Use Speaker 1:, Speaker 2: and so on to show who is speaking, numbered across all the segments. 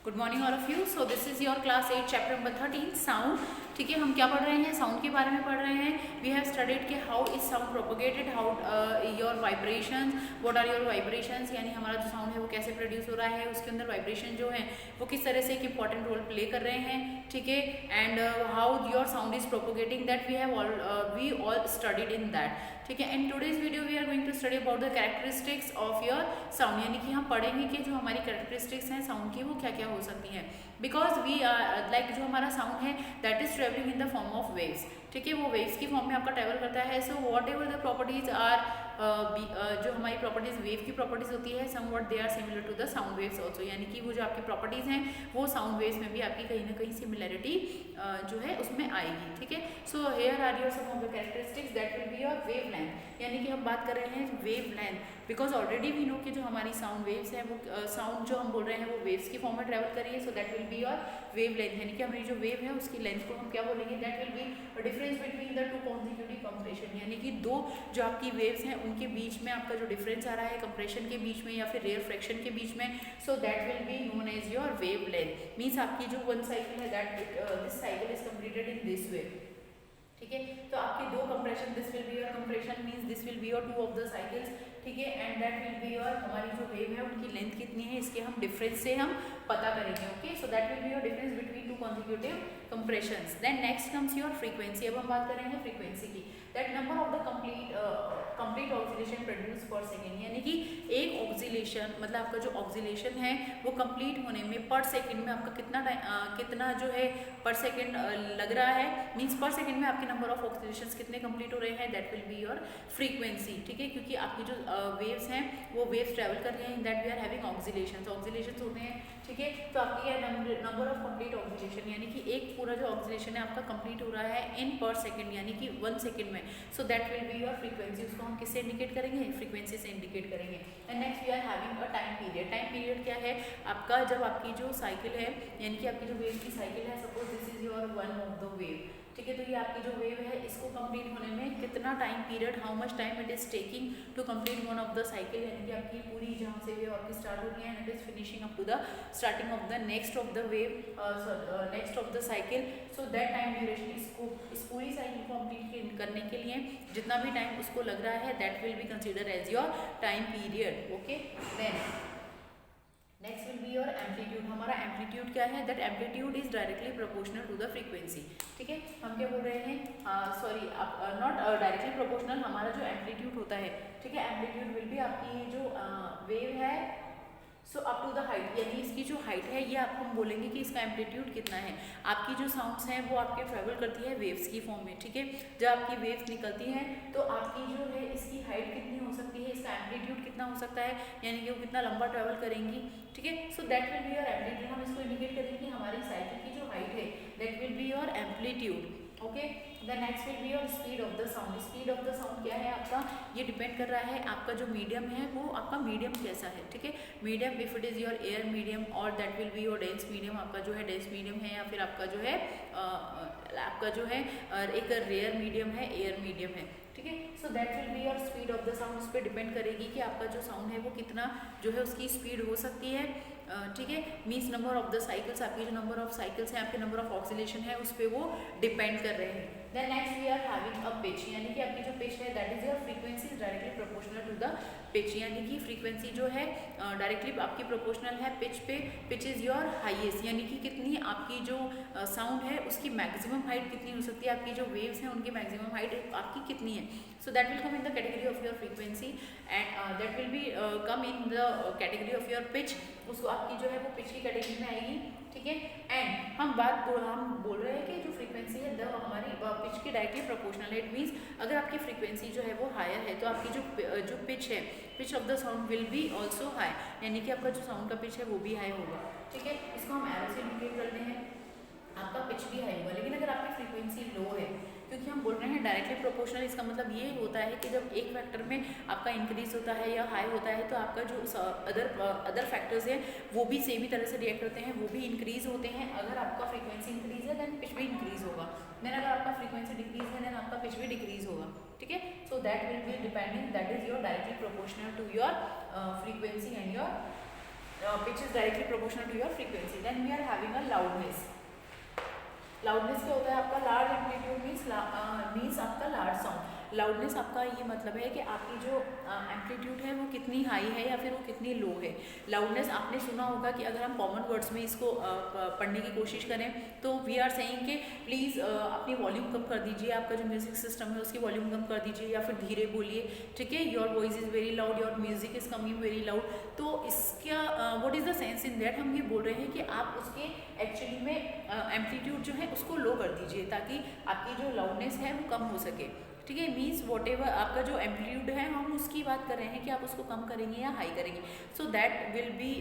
Speaker 1: Good morning all of you. So this is your class 8 chapter number 13 sound. ठीक है, हम क्या पढ़ रहे हैं? साउंड के बारे में पढ़ रहे हैं। वी हैव स्टडीड कि how is sound propagated, how your vibrations, what are your vibrations, यानी हमारा जो साउंड है वो कैसे प्रोड्यूस हो रहा है, उसके अंदर वाइब्रेशन जो है वो किस तरह से एक इंपॉर्टेंट रोल प्ले कर रहे हैं। ठीक है, and how your sound is propagating, that we all studied in that. ठीक है, in today's video we are going to study about the characteristics of your sound, यानी कि हम पढ़ेंगे कि जो हमारी कैरेक्टरिस्टिक्स हैं साउंड की वो क्या क्या हो सकती हैं। बिकॉज वी लाइक जो हमारा साउंड है that is travelling in the form of waves. ठीक है, वो वेव्स की फॉर्म में आपका ट्रेवल करता है। So whatever the properties are, जो हमारी प्रॉपर्टीज वेव की प्रॉपर्टीज होती है, somewhat they are similar to the sound waves also, यानी कि वो जो आपकी प्रॉपर्टीज हैं वो साउंड वेव्स में भी आपकी कहीं ना कहीं सिमिलैरिटी जो है उसमें आएगी। ठीक है, so here are your some of the characteristics that will be your wavelength, यानी कि हम बात कर रहे हैं wavelength. Because already we know कि जो हमारी साउंड वेव्स हैं वो साउंड जो हम बोल रहे हैं वो वेव्स की फॉर्म में ट्रेवल कर रही है। So that will be your wavelength, यानी कि हमारी जो वेव है उसकी लेंथ को हम क्या बोलेंगे? That will B difference between the two consecutive compression, यानी कि दो जो आपकी वेव्स हैं उनके बीच में आपका जो डिफरेंस आ रहा है कंप्रेशन के बीच में या फिर रेयर फ्रैक्शन के बीच में। So that will be known as your wavelength. Means आपकी जो वन साइकिल है that this cycle is completed in this way. ठीक है, तो आपकी दो compression, this will be your compression means this will be your two of the cycles. ठीक है, and that will be your हमारी जो वेव है उनकी लेंथ कितनी है इसके हम डिफरेंस से हम पता करेंगे। Okay, so that will be your difference between two consecutive compressions. Then next comes your frequency. अब हम बात करेंगे फ्रीक्वेंसी की। That number of the complete oscillation produce per second, यानी कि एक ऑक्सीलेशन मतलब आपका जो ऑक्सीलेशन है वो कंप्लीट होने में पर सेकेंड में आपका कितना जो है पर सेकेंड लग रहा है। मीन्स पर सेकेंड में आपके नंबर ऑफ ऑक्सीलेशंस कितने कंप्लीट हो रहे हैं, that will be your frequency. ठीक है, क्योंकि आपकी जो वेव्स हैं वो वेव्स ट्रैवल कर रहे हैं, दैट वी आर हैविंग ऑक्सीलेशंस होते हैं। ठीक है, तो आपकी यह नंबर ऑफ कंप्लीट ऑक्सीलेशन, यानी कि एक पूरा जो ऑक्सीलेशन है आपका कंप्लीट हो रहा है इन पर सेकंड, यानी कि 1 सेकंड में। So that will be your frequency. उसको हम किससे इंडिकेट करेंगे? फ्रीक्वेंसी से इंडिकेट करेंगे। And next we are having a time period. Time period क्या है आपका? जब आपकी जो साइकिल है यानी कि आपकी जो वेव की साइकिल है, suppose this is your one of the wave. ठीक है, तो ये आपकी जो वेव है इसको कंप्लीट होने में कितना time period, how much time it is taking to complete one of the cycle, यानी कि आपकी पूरी जहाँ से वेव आपकी स्टार्ट हो रही है and it is finishing up to the starting of the next of the wave, next of the cycle. So that time duration, इसको इस पूरी साइकिल को कंप्लीट करने के लिए जितना भी टाइम उसको लग रहा है that will be consider as your time period. Okay, then next will be your amplitude. हमारा एम्पलीट्यूड क्या है? That amplitude is directly proportional to the frequency. ठीक है, हम क्या बोल रहे हैं? Sorry, not directly proportional. हमारा जो एम्पलीट्यूड होता है, ठीक है, एम्पलीट्यूड विल बी आपकी जो वेव है so up to the height, यानी इसकी जो हाइट है ये आपको हम बोलेंगे कि इसका एम्पलीट्यूड कितना है। आपकी जो साउंड्स हैं वो आपके ट्रेवल करती है वेव्स की फॉर्म में। ठीक है, जब आपकी वेव्स निकलती हैं तो आपकी जो है इसकी हाइट कितनी हो सकती है, इसका एम्पलीट्यूड कितना हो सकता है, यानी कि वो कितना लंबा ट्रेवल करेंगी। ठीक है, so that will be your amplitude. हम इसको इंडिकेट करेंगे कि हमारी साइकिल की जो हाइट है that will be your amplitude. Okay, the next will be your speed of the sound. Speed of the sound क्या है आपका? ये डिपेंड कर रहा है आपका जो मीडियम है वो आपका मीडियम कैसा है। ठीक है, medium if it is your air medium और that will be your dense medium. आपका जो है डेंस मीडियम है या फिर आपका जो है आपका जो है एक रेयर मीडियम है, एयर मीडियम है। ठीक है, so that will be your speed of the sound. उस पर डिपेंड करेगी कि आपका जो साउंड है वो कितना जो है उसकी स्पीड हो सकती है। ठीक है, means number of the cycles, आपकी जो नंबर ऑफ साइकिल्स हैं, आपके नंबर ऑफ ऑक्सीलेशन है उस पर वो डिपेंड कर रहे हैं। Then next we are having a pitch, यानी कि आपकी जो पिच है that is your frequency is directly proportional to the pitch, यानी कि फ्रीक्वेंसी जो है डायरेक्टली आपकी प्रोपोर्शनल है पिच पे। पिच इज योर हाईएस्ट, यानी कि कितनी आपकी जो साउंड है उसकी मैक्सिमम हाइट कितनी हो सकती है, आपकी जो वेव्स हैं उनकी मैक्सिमम हाइट आपकी कितनी है। So that will come in the category of your frequency and that will B come in the category of your pitch. उसको आपकी जो है वो पिच की कैटेगरी में आएगी। ठीक है, एंड हम बोल रहे हैं कि जो फ्रीक्वेंसी है द हमारी पिच की डायरेक्टली प्रोपोर्शनल है। इट मीन्स अगर आपकी फ्रीक्वेंसी जो है वो हायर है तो आपकी जो पिच है, pitch of the sound will be also high, यानी कि आपका जो साउंड का पिच है वो भी हाई होगा। ठीक है, इसको हम एरो से इंडिकेट करते हैं, आपका पिच भी हाई होगा। लेकिन अगर आपकी फ्रीक्वेंसी लो है, क्योंकि हम बोल रहे हैं डायरेक्टली प्रोपोर्शनल, इसका मतलब ये होता है कि जब एक फैक्टर में आपका इंक्रीज होता है या हाई होता है तो आपका जो अदर फैक्टर्स हैं वो भी सेम ही तरह से रिएक्ट होते हैं, वो भी इंक्रीज होते हैं। अगर आपका फ्रीक्वेंसी इंक्रीज है देन पिच भी इंक्रीज होगा, देन अगर आपका फ्रीक्वेंसी डिक्रीज है देन आपका पिच भी डिक्रीज होगा। ठीक है, so that will be depending, that is your directly proportional to your frequency and your pitch is directly proportional to your frequency. Then we are having a loudness. Loudness क्या होता है आपका? Large amplitude means आपका large sound. Loudness आपका ये मतलब है कि आपकी जो एम्पलीट्यूड है वो कितनी हाई है या फिर वो कितनी लो है। लाउडनेस आपने सुना होगा कि अगर हम कॉमन वर्ड्स में इसको पढ़ने की कोशिश करें तो वी आर सेइंग कि प्लीज़ अपनी वॉल्यूम कम कर दीजिए, आपका जो म्यूजिक सिस्टम है उसकी वॉल्यूम कम कर दीजिए या फिर धीरे बोलिए, ठीक है। Your voice is very loud, your music is coming very loud. तो इसका what is the sense in that? हम ये बोल रहे हैं कि आप उसके एक्चुअली में एम्पलीट्यूड जो है उसको लो कर दीजिए ताकि आपकी जो लाउडनेस है वो कम हो सके, ठीक है। मीन्स वॉट एवर आपका जो एम्पलीट्यूड है हम उसकी बात कर रहे हैं कि आप उसको कम करेंगे या हाई करेंगे। सो that will be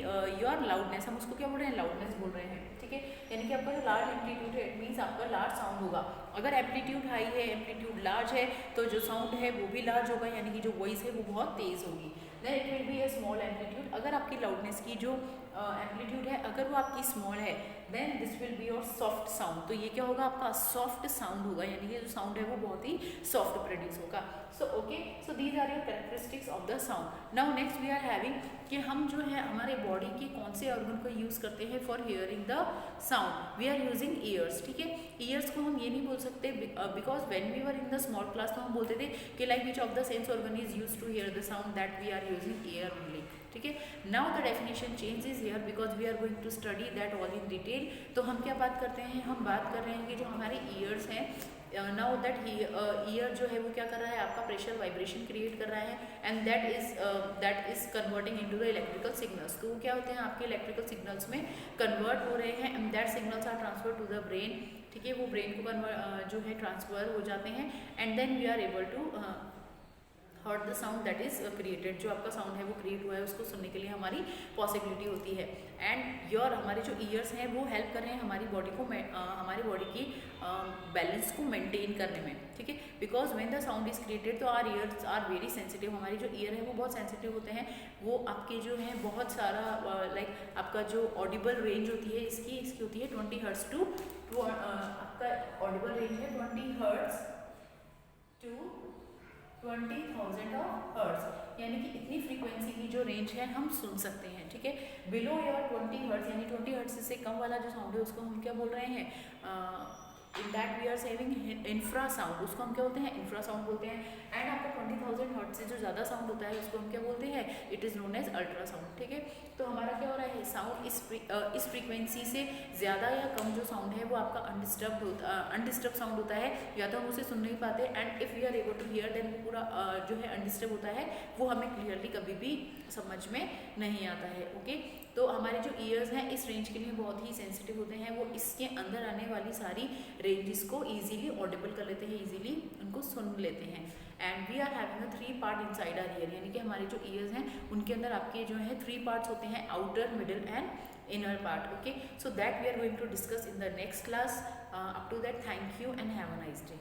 Speaker 1: your loudness. हम उसको क्या बोल रहे हैं? लाउडनेस बोल रहे हैं, ठीक है। यानी कि आपका जो लार्ज एम्पलीट्यूड है इट मीन्स आपका लार्ज साउंड होगा। अगर एम्पलीट्यूड हाई है, एम्पलीट्यूड लार्ज है, तो जो साउंड है वो भी लार्ज होगा, यानी कि जो वॉइस है वो बहुत तेज़ होगी। Then it will be a small amplitude. अगर आपकी लाउडनेस की जो एम्पलीट्यूड है अगर वो आपकी स्मॉल है then this will be your soft sound. तो ये क्या होगा? आपका सॉफ्ट साउंड होगा, यानी कि जो साउंड है वो बहुत ही सॉफ्ट प्रोड्यूस होगा। So okay, so these are your characteristics of the sound. Now next we are having कि हम जो है हमारे बॉडी के कौन से ऑर्गन को यूज़ करते हैं for hearing the sound. We are using ears, ठीक है। ईयर्स को हम ये नहीं बोल सकते because when we were in the small class तो हम बोलते थे कि like which of the sense organ is use to hear the sound, that we are using ear only, ठीक है। Now the definition changes here because we are going to study that all in detail. तो हम क्या बात करते हैं? हम बात कर रहे हैं कि जो हमारे ईयर्स हैं, नाउ दैट ईयर जो है वो क्या कर रहा है? आपका प्रेशर वाइब्रेशन क्रिएट कर रहा है and that is converting into the electrical signals. तो क्या होते हैं? आपके इलेक्ट्रिकल सिग्नल्स में कन्वर्ट हो रहे हैं and that signals are transfer to the brain, ठीक है। वो ब्रेन को जो है ट्रांसफर हो जाते हैं and then we are able to hurt the sound that is created. जो आपका साउंड है वो क्रिएट हुआ है उसको सुनने के लिए हमारी पॉसिबिलिटी होती है। एंड योर हमारे जो ईयर्स हैं वो हेल्प कर रहे हैं हमारी बॉडी को हमारी बॉडी की बैलेंस को मेंटेन करने में, ठीक है। Because when the sound is created तो our ears are very sensitive. हमारी जो ईयर है वो बहुत सेंसिटिव होते हैं। वो आपके जो है बहुत सारा लाइक आपका जो ऑडिबल रेंज होती है इसकी होती है 20 हर्ट्ज टू आपका ऑडिबल रेंज है 20 हर्ट्ज टू 20,000 ऑफ हर्ट्ज, यानी कि इतनी फ्रीक्वेंसी की जो रेंज है हम सुन सकते हैं, ठीक है। बिलो योर 20 हर्ट्ज यानी 20 हर्ट्ज से कम वाला जो साउंड है उसको हम क्या बोल रहे हैं? In that we are saving infrasound, उसको हम क्या बोलते हैं? इंफ्रा साउंड बोलते हैं। एंड आपका 20,000 हर्ट्ज से जो ज़्यादा साउंड होता है उसको हम क्या बोलते हैं? It is known as ultrasound, ठीक है। तो हमारा क्या हो रहा है? साउंड इस फ्रीक्वेंसी से ज़्यादा या कम जो साउंड है वो आपका अनडिस्टर्ब साउंड होता है, या तो हम उसे सुन नहीं पाते and if we are able to hear then वो पूरा जो है अनडिस्टर्ब होता है, वो हमें क्लियरली कभी भी समझ में नहीं आता है, ओके। तो हमारे जो ईयर्स हैं इस रेंज के लिए बहुत ही सेंसिटिव होते हैं, वो इसके अंदर आने वाली सारी रेंजेस को ईजिली ऑडिबल कर लेते हैं, ईजिली उनको सुन लेते हैं। And we are having a 3 part inside our ear, यानी कि हमारे जो ईयर्स हैं उनके अंदर आपके जो है 3 पार्ट्स होते हैं, outer, middle and inner part, okay. So that we are going to discuss in the next class. Up to that thank you and have a nice day.